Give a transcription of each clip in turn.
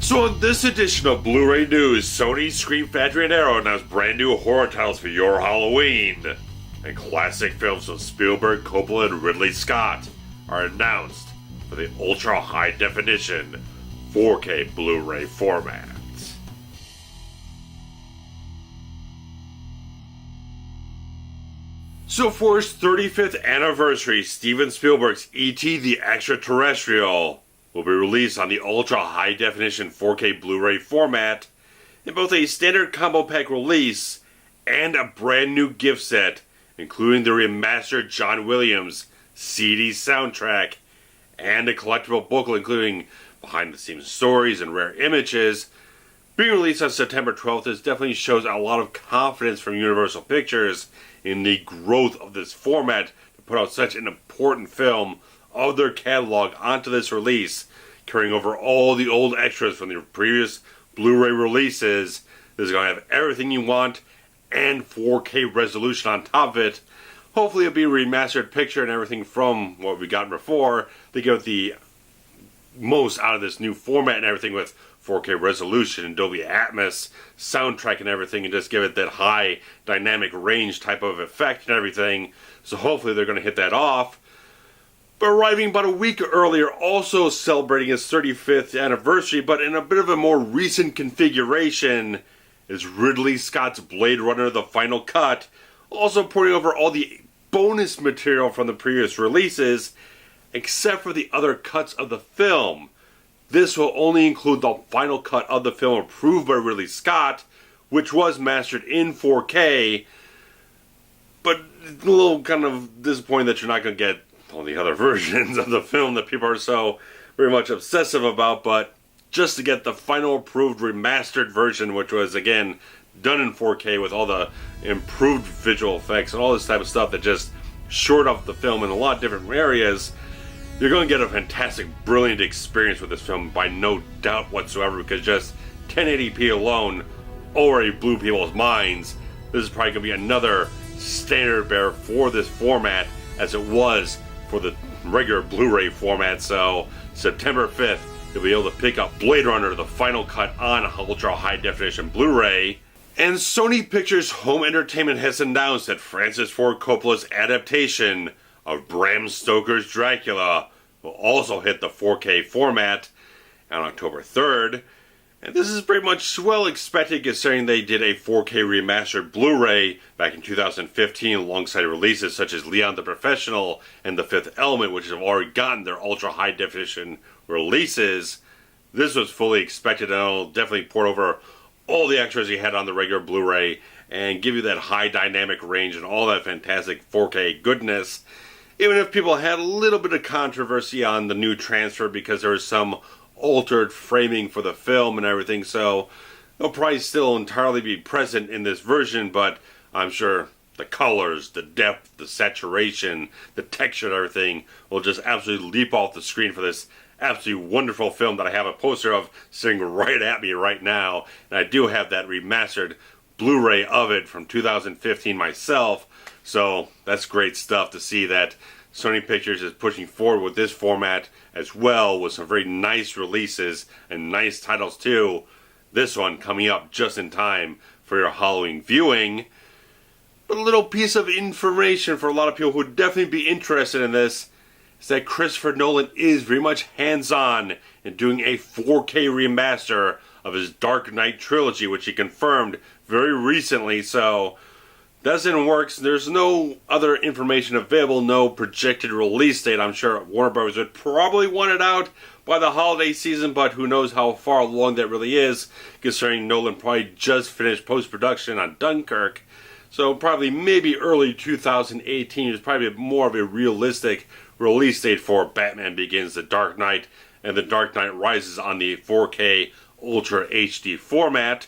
So in this edition of Blu-ray News, Sony, Scream Factory, and Arrow announced brand new horror titles for your Halloween. And classic films from Spielberg, Coppola, and Ridley Scott are announced for the ultra high definition 4K Blu-ray format. So for his 35th anniversary, Steven Spielberg's E.T. the Extra-Terrestrial will be released on the ultra high definition 4K Blu-ray format in both a standard combo pack release and a brand new gift set, including the remastered John Williams CD soundtrack and a collectible booklet including behind the scenes stories and rare images. Being released on September 12th, this definitely shows a lot of confidence from Universal Pictures in the growth of this format to put out such an important film of their catalog onto this release, carrying over all the old extras from the previous Blu-ray releases. This is going to have everything you want and 4K resolution on top of it. Hopefully it'll be a remastered picture and everything from what we got before. They get the most out of this new format and everything with 4K resolution and Dolby Atmos soundtrack and everything, and just give it that high dynamic range type of effect and everything. So hopefully they're going to hit that off. But arriving about a week earlier, also celebrating its 35th anniversary, but in a bit of a more recent configuration, is Ridley Scott's Blade Runner: The Final Cut, also porting over all the bonus material from the previous releases, except for the other cuts of the film. This will only include the final cut of the film approved by Ridley Scott, which was mastered in 4K, but it's a little kind of disappointing that you're not going to get all the other versions of the film that people are so very much obsessive about, but just to get the final approved remastered version, which was again done in 4K with all the improved visual effects and all this type of stuff that just shored up the film in a lot of different areas, you're going to get a fantastic, brilliant experience with this film by no doubt whatsoever, because just 1080p alone already blew people's minds. This is probably going to be another standard bearer for this format as it was for the regular Blu-ray format. So September 5th, you'll be able to pick up Blade Runner: The Final Cut on ultra high definition Blu-ray. And Sony Pictures Home Entertainment has announced that Francis Ford Coppola's adaptation of Bram Stoker's Dracula will also hit the 4K format on October 3rd. And this is pretty much well expected considering they did a 4K remastered Blu-ray back in 2015 alongside releases such as Leon the Professional and The Fifth Element, which have already gotten their ultra high definition releases. This was fully expected, and it'll definitely port over all the extras you had on the regular Blu-ray and give you that high dynamic range and all that fantastic 4K goodness. Even if people had a little bit of controversy on the new transfer because there was some altered framing for the film and everything, so it'll probably still entirely be present in this version, but I'm sure the colors, the depth, the saturation, the texture and everything will just absolutely leap off the screen for this absolutely wonderful film that I have a poster of sitting right at me right now. And I do have that remastered Blu-ray of it from 2015 myself, so that's great stuff to see that Sony Pictures is pushing forward with this format as well, with some very nice releases and nice titles too. This one coming up just in time for your Halloween viewing. But a little piece of information for a lot of people who would definitely be interested in this is that Christopher Nolan is very much hands-on in doing a 4K remaster of his Dark Knight trilogy, which he confirmed very recently. So that's in works. There's no other information available, no projected release date. I'm sure Warner Bros. Would probably want it out by the holiday season, but who knows how far along that really is, considering Nolan probably just finished post-production on Dunkirk. So probably maybe early 2018 is probably more of a realistic release date for Batman Begins, The Dark Knight, and The Dark Knight Rises on the 4K Ultra HD format.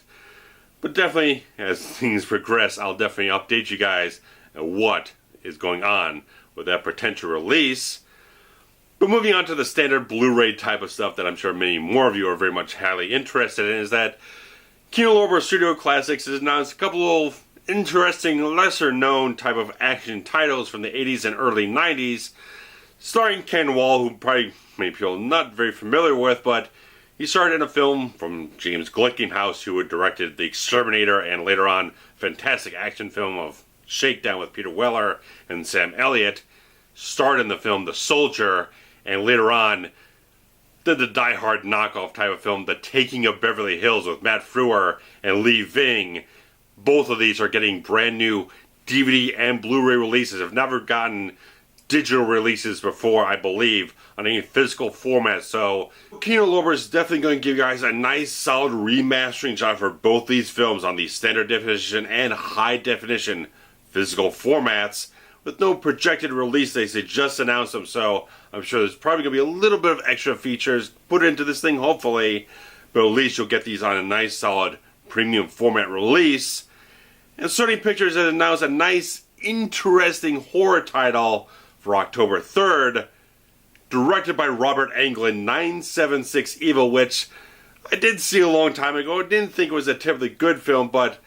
But definitely, as things progress, I'll definitely update you guys on what is going on with that potential release. But moving on to the standard Blu-ray type of stuff that I'm sure many more of you are very much highly interested in, is that Kino Lorber Studio Classics has announced a couple of interesting, lesser-known type of action titles from the 80s and early 90s, starring Ken Wall, who probably many people are not very familiar with, but He starred in a film from James Glickenhaus, who had directed The Exterminator and later on fantastic action film of Shakedown with Peter Weller and Sam Elliott. Starred in the film The Soldier, and later on did the Die Hard knockoff type of film The Taking of Beverly Hills with Matt Frewer and Lee Ving. Both of these are getting brand new DVD and Blu-ray releases. Have never gotten digital releases before, I believe, on any physical format. So Kino Lorber is definitely going to give you guys a nice solid remastering job for both these films on the standard definition and high definition physical formats with no projected release dates. They just announced them, so I'm sure there's probably going to be a little bit of extra features put into this thing, hopefully, but at least you'll get these on a nice solid premium format release. And Sony Pictures has announced a nice interesting horror title for October 3rd, directed by Robert Englund, 976 Evil, which I did see a long time ago. I didn't think it was a terribly good film, but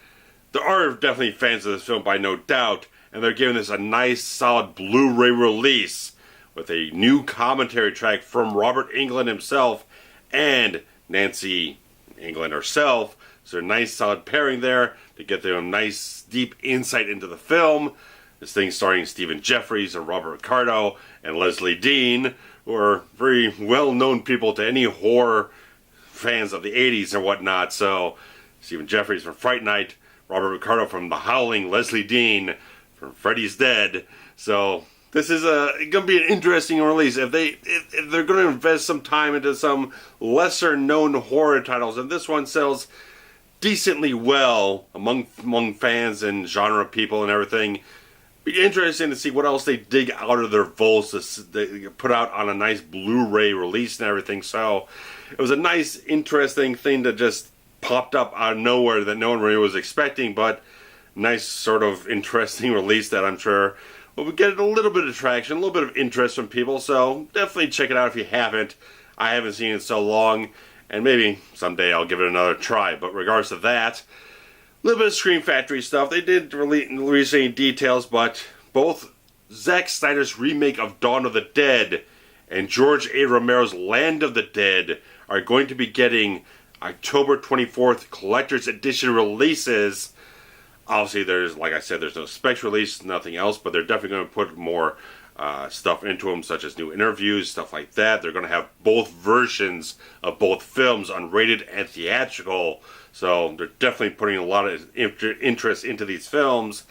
there are definitely fans of this film by no doubt, and they're giving this a nice solid Blu-ray release with a new commentary track from Robert Englund himself and Nancy Englund herself. So a nice solid pairing there to get them a nice deep insight into the film. This thing starring Stephen Jeffries and Robert Ricardo and Leslie Dean, who are very well-known people to any horror fans of the 80s and whatnot. So Stephen Jeffries from Fright Night, Robert Ricardo from The Howling, Leslie Dean from Freddy's Dead. So this is going to be an interesting release. If they're going to invest some time into some lesser-known horror titles, and this one sells decently well among fans and genre people and everything, be interesting to see what else they dig out of their vaults they put out on a nice Blu-ray release and everything. So it was a nice, interesting thing that just popped up out of nowhere that no one really was expecting, but nice sort of interesting release that I'm sure will get a little bit of traction, a little bit of interest from people. So definitely check it out if you haven't. I haven't seen it so long, and maybe someday I'll give it another try. But regardless of that, a little bit of Scream Factory stuff. They did release any details, but both Zack Snyder's remake of Dawn of the Dead and George A. Romero's Land of the Dead are going to be getting October 24th collector's edition releases. Obviously, there's, like I said, there's no specs release, nothing else, but they're definitely going to put more stuff into them, such as new interviews, stuff like that. They're going to have both versions of both films, unrated and theatrical. So they're definitely putting a lot of interest into these films.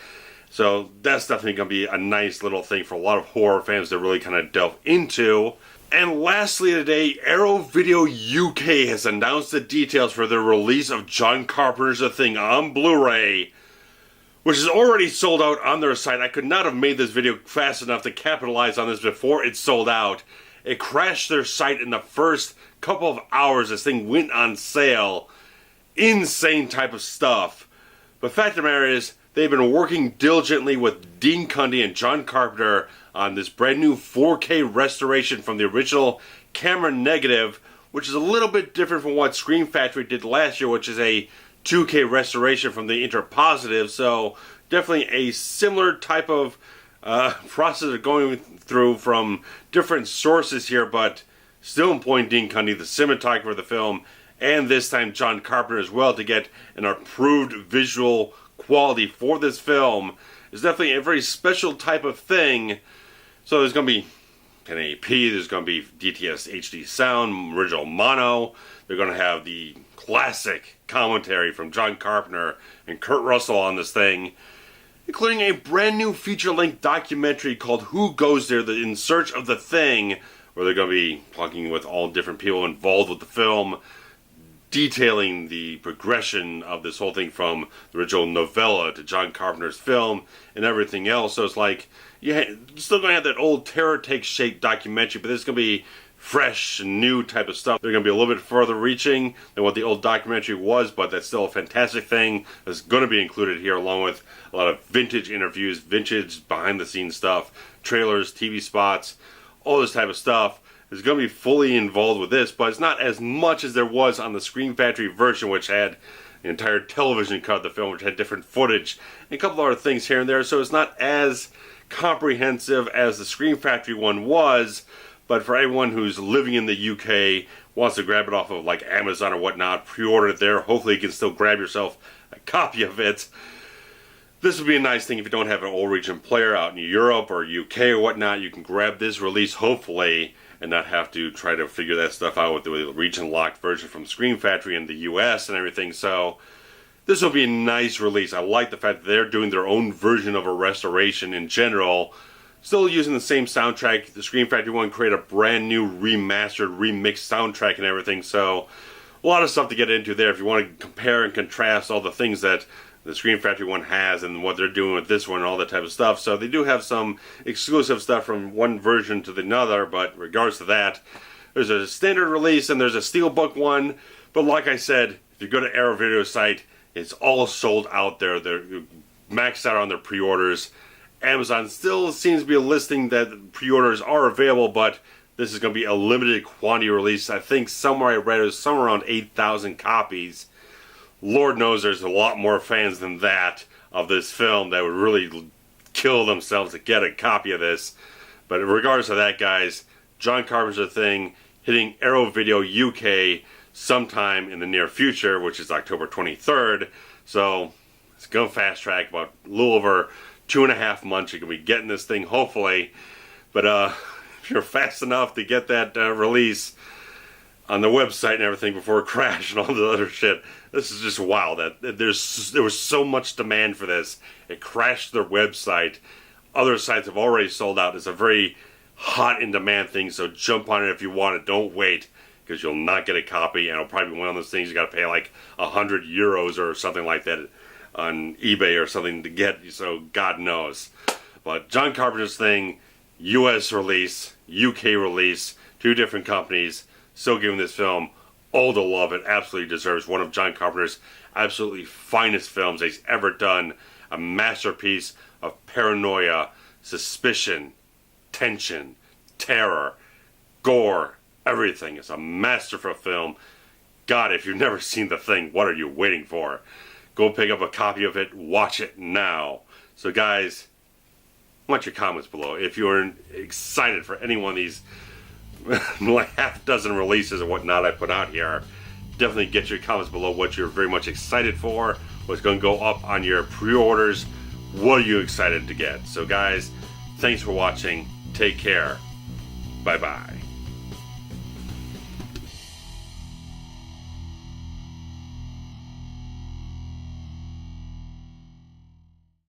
So that's definitely going to be a nice little thing for a lot of horror fans to really kind of delve into. And lastly today, Arrow Video UK has announced the details for the release of John Carpenter's The Thing on Blu-ray, which is already sold out on their site. I could not have made this video fast enough to capitalize on this before it sold out. It crashed their site in the first couple of hours this thing went on sale. Insane type of stuff. But fact of the matter is, they've been working diligently with Dean Cundy and John Carpenter on this brand new 4K restoration from the original camera negative, which is a little bit different from what Scream Factory did last year, which is a 2K restoration from the interpositive. So definitely a similar type of process of going through from different sources here, but still employing Dean Cundy, the cinematographer of the film, and this time John Carpenter as well, to get an approved visual quality for this film. Is definitely a very special type of thing. So there's going to be 1080p, there's going to be DTS HD sound, original mono. They're going to have the classic commentary from John Carpenter and Kurt Russell on this thing, including a brand new feature-length documentary called Who Goes There? In Search of the Thing, where they're going to be talking with all different people involved with the film, detailing the progression of this whole thing from the original novella to John Carpenter's film and everything else. So it's like, you're still going to have that old Terror Takes Shape documentary, but this is going to be fresh and new type of stuff. They're going to be a little bit further reaching than what the old documentary was, but that's still a fantastic thing that's going to be included here, along with a lot of vintage interviews, vintage behind the scenes stuff, trailers, TV spots, all this type of stuff. Is going to be fully involved with this, but it's not as much as there was on the Scream Factory version, which had the entire television cut of the film, which had different footage and a couple other things here and there. So it's not as comprehensive as the Scream Factory one was. But for everyone who's living in the UK, wants to grab it off of like Amazon or whatnot, pre-order it there. Hopefully you can still grab yourself a copy of it. This would be a nice thing if you don't have an old region player out in Europe or UK or whatnot. You can grab this release, hopefully, and not have to try to figure that stuff out with the region-locked version from Screen Factory in the US and everything. So this will be a nice release. I like the fact that they're doing their own version of a restoration in general. Still using the same soundtrack. The Screen Factory one created a brand new remastered, remixed soundtrack and everything. So a lot of stuff to get into there if you want to compare and contrast all the things that the Screen Factory one has and what they're doing with this one and all that type of stuff. So they do have some exclusive stuff from one version to the other, but in regards to that, there's a standard release and there's a Steelbook one. But like I said, if you go to Arrow Video site, it's all sold out there. They're maxed out on their pre-orders. Amazon still seems to be a listing that pre-orders are available, but this is going to be a limited quantity release. I think somewhere I read it was somewhere around 8,000 copies. Lord knows there's a lot more fans than that of this film that would really kill themselves to get a copy of this. But in regards to that, guys, John Carpenter's thing hitting Arrow Video UK sometime in the near future, which is October 23rd. So it's going to fast track about a little over 2.5 months. You can be getting this thing, hopefully. But if you're fast enough to get that release on the website and everything before it crashed and all the other shit, this is just wild. That there was so much demand for this. It crashed their website. Other sites have already sold out. It's a very hot in demand thing, so jump on it if you want it. Don't wait, because you'll not get a copy, and it'll probably be one of those things you got to pay like 100 euros or something like that on eBay or something to get, so God knows. But John Carpenter's thing, US release, UK release, 2 different companies, still giving this film all the love it absolutely deserves. One of John Carpenter's absolutely finest films he's ever done. A masterpiece of paranoia, suspicion, tension, terror, gore, everything. It's a masterful film. God, if you've never seen The Thing, what are you waiting for? Go pick up a copy of it. Watch it now. So guys, I want your comments below. If you're excited for any one of these like half dozen releases and whatnot I put out here, definitely get your comments below what you're very much excited for, what's going to go up on your pre-orders, what are you excited to get. So guys, thanks for watching. Take care. Bye bye.